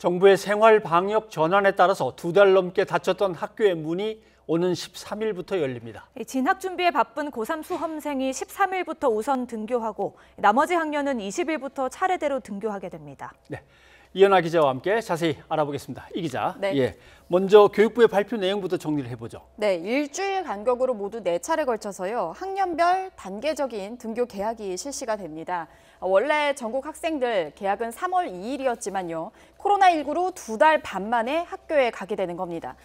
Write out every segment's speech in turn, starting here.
정부의 생활 방역 전환에 따라서 2달 넘게 닫혔던 학교의 문이 오는 13일부터 열립니다. 진학 준비에 바쁜 고3 수험생이 13일부터 우선 등교하고 나머지 학년은 20일부터 차례대로 등교하게 됩니다. 네, 이현아 기자와 함께 자세히 알아보겠습니다. 이 기자, 네. 먼저 교육부의 발표 내용부터 정리를 해보죠. 네, 일주일 간격으로 모두 4차례 걸쳐서요. 학년별 단계적인 등교 개학이 실시가 됩니다. 원래 전국 학생들 개학은 3월 2일이었지만요. 코로나19로 2달 반 만에 학교에 가게 되는 겁니다.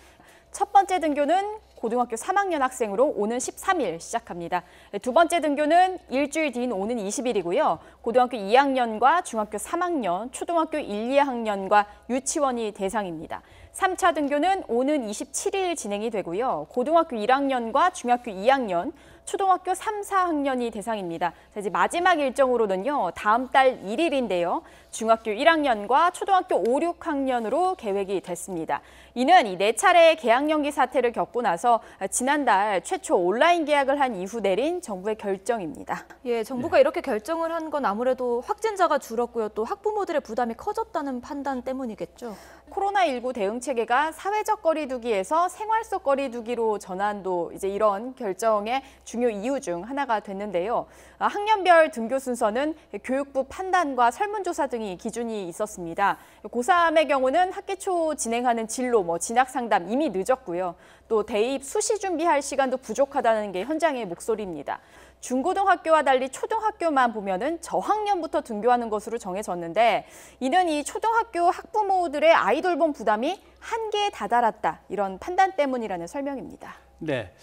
첫 번째 등교는 고등학교 3학년 학생으로 오는 13일 시작합니다. 두 번째 등교는 일주일 뒤인 오는 20일이고요. 고등학교 2학년과 중학교 3학년, 초등학교 1, 2학년과 유치원이 대상입니다. 3차 등교는 오는 27일 진행이 되고요. 고등학교 1학년과 중학교 2학년, 초등학교 3, 4학년이 대상입니다. 자, 이제 마지막 일정으로는요. 다음 달 1일인데요. 중학교 1학년과 초등학교 5, 6학년으로 계획이 됐습니다. 이는 이 4차례의 개학 연기 사태를 겪고 나서 지난달 최초 온라인 개학을 한 이후 내린 정부의 결정입니다. 예, 정부가 이렇게 결정을 한 건 아무래도 확진자가 줄었고요. 또 학부모들의 부담이 커졌다는 판단 때문이겠죠. 코로나19 대응 체계가 사회적 거리두기에서 생활 속 거리두기로 전환도 이제 이런 결정의 중요 이유 중 하나가 됐는데요. 학년별 등교 순서는 교육부 판단과 설문조사 등이 기준이 있었습니다. 고3의 경우는 학기 초 진행하는 진로, 진학 상담 이미 늦었고요. 또 대입 수시 준비할 시간도 부족하다는 게 현장의 목소리입니다. 중고등학교와 달리 초등학교만 보면은 저학년부터 등교하는 것으로 정해졌는데 이는 이 초등학교 학부모들의 아이 돌봄 부담이 한계에 다다랐다. 이런 판단 때문이라는 설명입니다. 네,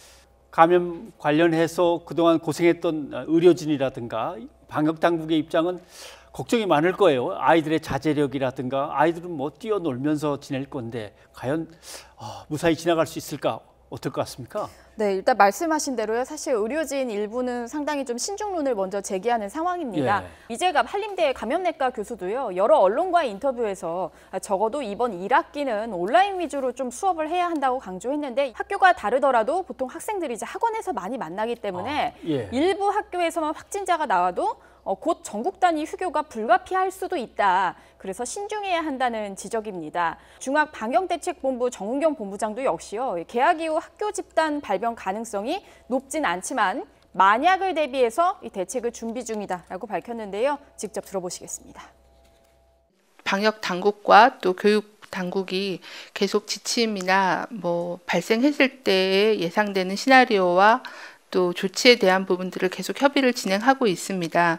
감염 관련해서 그동안 고생했던 의료진이라든가 방역 당국의 입장은 걱정이 많을 거예요. 아이들의 자제력이라든가 아이들은 뛰어놀면서 지낼 건데 과연 무사히 지나갈 수 있을까? 어떨 것 같습니까? 네, 일단 말씀하신 대로요. 사실 의료진 일부는 상당히 좀 신중론을 먼저 제기하는 상황입니다. 이재갑 한림대 감염내과 교수도요. 여러 언론과의 인터뷰에서 적어도 이번 1학기는 온라인 위주로 좀 수업을 해야 한다고 강조했는데 학교가 다르더라도 보통 학생들이 이제 학원에서 많이 만나기 때문에 일부 학교에서만 확진자가 나와도 곧 전국 단위 휴교가 불가피할 수도 있다. 그래서 신중해야 한다는 지적입니다. 중앙방역대책본부 정은경 본부장도 역시요. 개학 이후 학교 집단 발병 가능성이 높진 않지만 만약을 대비해서 이 대책을 준비 중이다라고 밝혔는데요. 직접 들어보시겠습니다. 방역 당국과 또 교육 당국이 계속 지침이나 발생했을 때 예상되는 시나리오와 또 조치에 대한 부분들을 계속 협의를 진행하고 있습니다.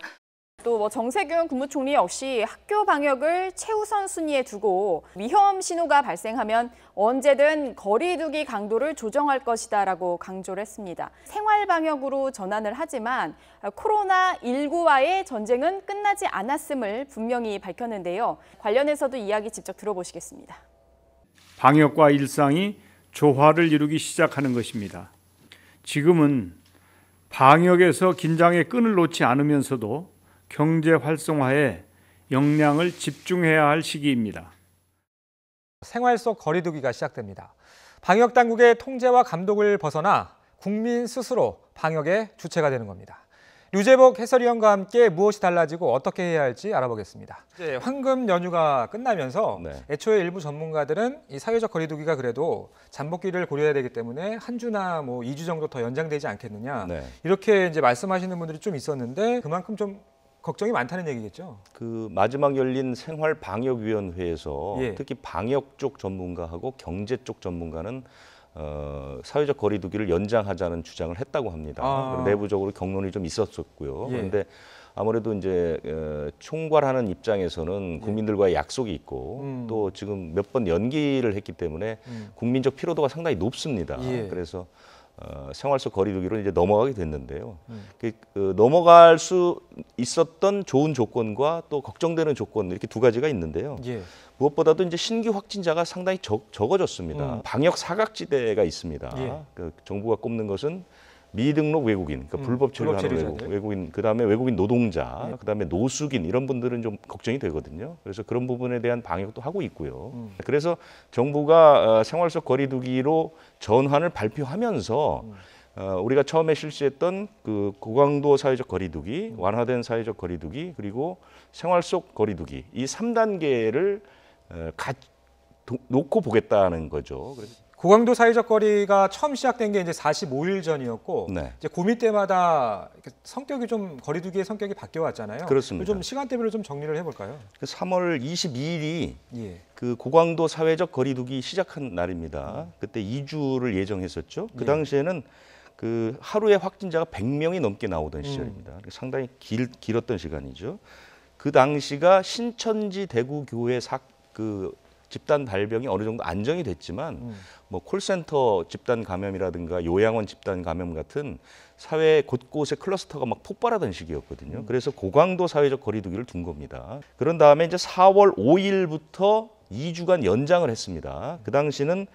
또 정세균 국무총리 역시 학교 방역을 최우선 순위에 두고 위험 신호가 발생하면 언제든 거리두기 강도를 조정할 것이다라고 강조를 했습니다. 생활 방역으로 전환을 하지만 코로나19와의 전쟁은 끝나지 않았음을 분명히 밝혔는데요. 관련해서도 이야기 직접 들어보시겠습니다. 방역과 일상이 조화를 이루기 시작하는 것입니다. 지금은 방역에서 긴장의 끈을 놓지 않으면서도 경제 활성화에 역량을 집중해야 할 시기입니다. 생활 속 거리두기가 시작됩니다. 방역 당국의 통제와 감독을 벗어나 국민 스스로 방역의 주체가 되는 겁니다. 류재복 해설위원과 함께 무엇이 달라지고 어떻게 해야 할지 알아보겠습니다. 이제 황금 연휴가 끝나면서 애초에 일부 전문가들은 이 사회적 거리두기가 그래도 잠복기를 고려해야 되기 때문에 한 주나 2주 정도 더 연장되지 않겠느냐 이렇게 이제 말씀하시는 분들이 좀 있었는데 그만큼 좀 걱정이 많다는 얘기겠죠. 그 마지막 열린 생활방역위원회에서 특히 방역 쪽 전문가하고 경제 쪽 전문가는 사회적 거리두기를 연장하자는 주장을 했다고 합니다. 내부적으로 격론이 좀 있었었고요. 그런데 아무래도 이제 총괄하는 입장에서는 국민들과의 약속이 있고 또 지금 몇 번 연기를 했기 때문에 국민적 피로도가 상당히 높습니다. 그래서 생활 속 거리두기로 이제 넘어가게 됐는데요. 넘어갈 수 있었던 좋은 조건과 또 걱정되는 조건 이렇게 두 가지가 있는데요. 무엇보다도 이제 신규 확진자가 상당히 적어졌습니다. 방역 사각지대가 있습니다. 정부가 꼽는 것은 미등록 외국인, 그러니까 불법 체류하는 외국인, 그다음에 외국인 노동자, 그다음에 노숙인 이런 분들은 좀 걱정이 되거든요. 그래서 그런 부분에 대한 방역도 하고 있고요. 그래서 정부가 생활 속 거리두기로 전환을 발표하면서 우리가 처음에 실시했던 그 고강도 사회적 거리두기, 완화된 사회적 거리두기, 그리고 생활 속 거리두기 이 3단계를 놓고 보겠다는 거죠. 그래서 고강도 사회적 거리가 처음 시작된 게 이제 45일 전이었고 네. 이제 고민 때마다 성격이 좀 거리두기의 성격이 바뀌어 왔잖아요. 그렇습니다. 좀 시간대별로 좀 정리를 해볼까요? 3월 22일이 예. 그 고강도 사회적 거리두기 시작한 날입니다. 그때 2주를 예정했었죠. 그 당시에는 그 하루에 확진자가 100명이 넘게 나오던 시절입니다. 상당히 길었던 시간이죠. 그 당시가 신천지 대구교회 그 집단 발병이 어느 정도 안정이 됐지만 뭐 콜센터 집단 감염이라든가 요양원 집단 감염 같은 사회 곳곳에 클러스터가 막 폭발하던 시기였거든요. 그래서 고강도 사회적 거리두기를 둔 겁니다. 그런 다음에 이제 4월 5일부터 2주간 연장을 했습니다. 그 당시는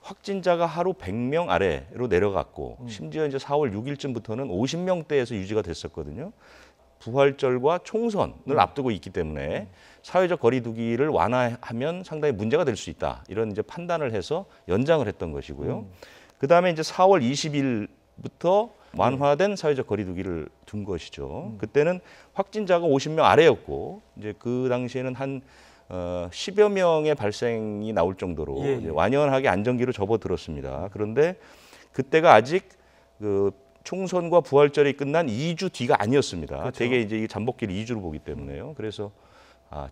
확진자가 하루 100명 아래로 내려갔고 심지어 이제 4월 6일쯤부터는 50명대에서 유지가 됐었거든요. 부활절과 총선을 앞두고 있기 때문에 사회적 거리두기를 완화하면 상당히 문제가 될 수 있다. 이런 이제 판단을 해서 연장을 했던 것이고요. 그다음에 이제 4월 20일부터 완화된 사회적 거리두기를 둔 것이죠. 그때는 확진자가 50명 아래였고 이제 그 당시에는 한 10여 명의 발생이 나올 정도로 이제 완연하게 안정기로 접어들었습니다. 그런데 그때가 아직 그 총선과 부활절이 끝난 2주 뒤가 아니었습니다. 그렇죠. 되게 이제 이 잠복기를 2주로 보기 때문에요. 그래서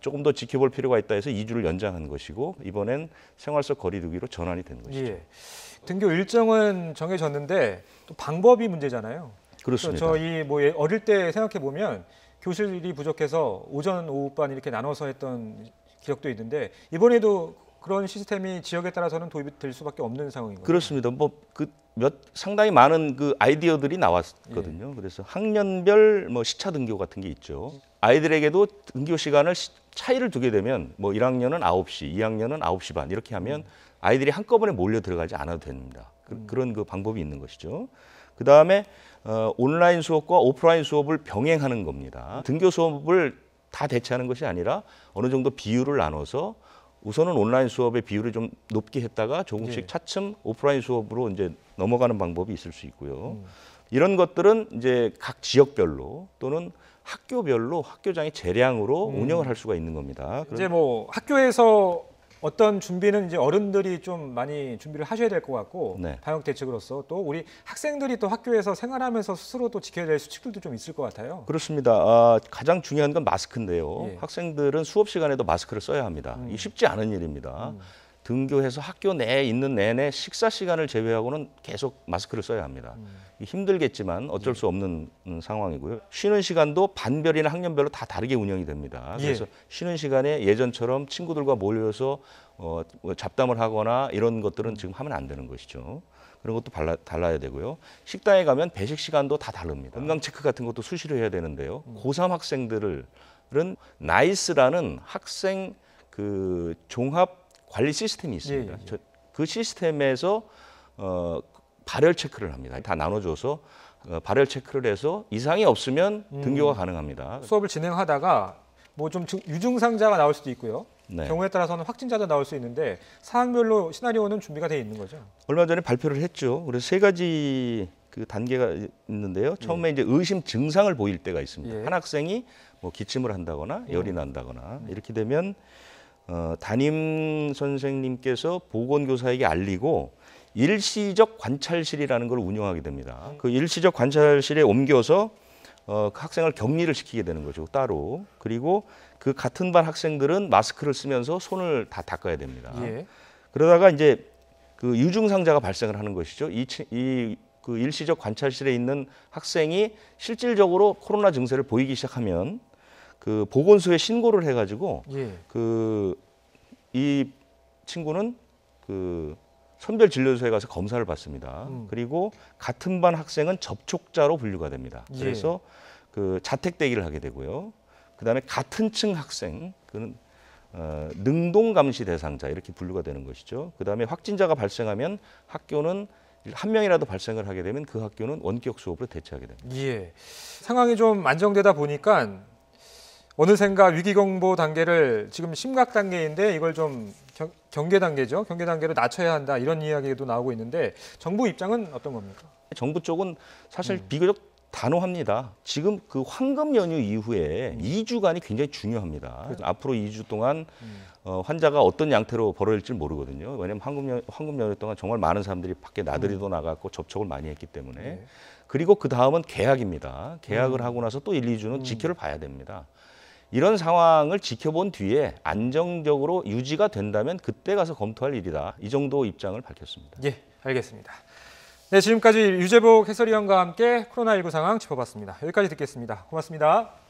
조금 더 지켜볼 필요가 있다 해서 2주를 연장한 것이고 이번엔 생활 속 거리두기로 전환이 된 것이죠. 예. 등교 일정은 정해졌는데 또 방법이 문제잖아요. 그렇습니다. 저희 뭐 어릴 때 생각해 보면 교실이 부족해서 오전 오후반 이렇게 나눠서 했던 기억도 있는데 이번에도 그런 시스템이 지역에 따라서는 도입이 될 수밖에 없는 상황인 거죠. 그렇습니다. 뭐 상당히 많은 그 아이디어들이 나왔거든요. 그래서 학년별 뭐 시차 등교 같은 게 있죠. 아이들에게도 등교 시간을 차이를 두게 되면 뭐 1학년은 9시, 2학년은 9시 반 이렇게 하면 아이들이 한꺼번에 몰려 들어가지 않아도 됩니다. 그런 그 방법이 있는 것이죠. 그 다음에 온라인 수업과 오프라인 수업을 병행하는 겁니다. 등교 수업을 다 대체하는 것이 아니라 어느 정도 비율을 나눠서 우선은 온라인 수업의 비율을 좀 높게 했다가 조금씩 차츰 오프라인 수업으로 이제 넘어가는 방법이 있을 수 있고요. 이런 것들은 이제 각 지역별로 또는 학교별로 학교장의 재량으로 운영을 할 수가 있는 겁니다. 이제 뭐 학교에서 어떤 준비는 이제 어른들이 좀 많이 준비를 하셔야 될 것 같고 네. 방역 대책으로서 또 우리 학생들이 또 학교에서 생활하면서 스스로 또 지켜야 될 수칙들도 좀 있을 것 같아요. 그렇습니다. 가장 중요한 건 마스크인데요. 예. 학생들은 수업 시간에도 마스크를 써야 합니다. 이게 쉽지 않은 일입니다. 등교해서 학교 내에 있는 내내 식사 시간을 제외하고는 계속 마스크를 써야 합니다. 힘들겠지만 어쩔 수 없는 상황이고요. 쉬는 시간도 반별이나 학년별로 다 다르게 운영이 됩니다. 그래서 쉬는 시간에 예전처럼 친구들과 몰려서 잡담을 하거나 이런 것들은 지금 하면 안 되는 것이죠. 그런 것도 달라야 되고요. 식당에 가면 배식 시간도 다 다릅니다. 건강 체크 같은 것도 수시로 해야 되는데요. 고3 학생들은 나이스라는 학생 그 종합 관리 시스템이 있습니다. 그 시스템에서 발열 체크를 합니다. 다 나눠줘서 발열 체크를 해서 이상이 없으면 등교가 가능합니다. 수업을 진행하다가 뭐 좀 유증상자가 나올 수도 있고요. 네. 경우에 따라서는 확진자도 나올 수 있는데 사항별로 시나리오는 준비가 돼 있는 거죠. 얼마 전에 발표를 했죠. 그래서 3가지 그 단계가 있는데요. 처음에 이제 의심 증상을 보일 때가 있습니다. 한 학생이 뭐 기침을 한다거나 열이 난다거나 이렇게 되면 담임 선생님께서 보건교사에게 알리고 일시적 관찰실이라는 걸 운영하게 됩니다. 그 일시적 관찰실에 옮겨서 그 학생을 격리를 시키게 되는 거죠, 따로. 그리고 그 같은 반 학생들은 마스크를 쓰면서 손을 다 닦아야 됩니다. 그러다가 이제 그 유증상자가 발생을 하는 것이죠. 그 일시적 관찰실에 있는 학생이 실질적으로 코로나 증세를 보이기 시작하면 그 보건소에 신고를 해가지고 이 친구는 그 선별진료소에 가서 검사를 받습니다. 그리고 같은 반 학생은 접촉자로 분류가 됩니다. 그래서 그 자택 대기를 하게 되고요. 그다음에 같은 층 학생, 그는 능동 감시 대상자 이렇게 분류가 되는 것이죠. 그다음에 확진자가 발생하면 학교는 한 명이라도 발생을 하게 되면 그 학교는 원격 수업으로 대체하게 됩니다. 상황이 좀 안정되다 보니까 어느샌가 위기경보 단계를 지금 심각 단계인데 이걸 좀 경계 단계죠. 경계 단계로 낮춰야 한다 이런 이야기도 나오고 있는데 정부 입장은 어떤 겁니까? 정부 쪽은 사실 비교적 단호합니다. 지금 그 황금 연휴 이후에 2주간이 굉장히 중요합니다. 그렇죠. 앞으로 2주 동안 환자가 어떤 양태로 벌어질지 모르거든요. 왜냐하면 황금 연휴 동안 정말 많은 사람들이 밖에 나들이도 나갔고 접촉을 많이 했기 때문에. 네. 그리고 그 다음은 개학입니다. 개학을 하고 나서 또 1, 2주는 지켜를 봐야 됩니다. 이런 상황을 지켜본 뒤에 안정적으로 유지가 된다면 그때 가서 검토할 일이다. 이 정도 입장을 밝혔습니다. 예, 알겠습니다. 네, 지금까지 유재복 해설위원과 함께 코로나19 상황 짚어봤습니다. 여기까지 듣겠습니다. 고맙습니다.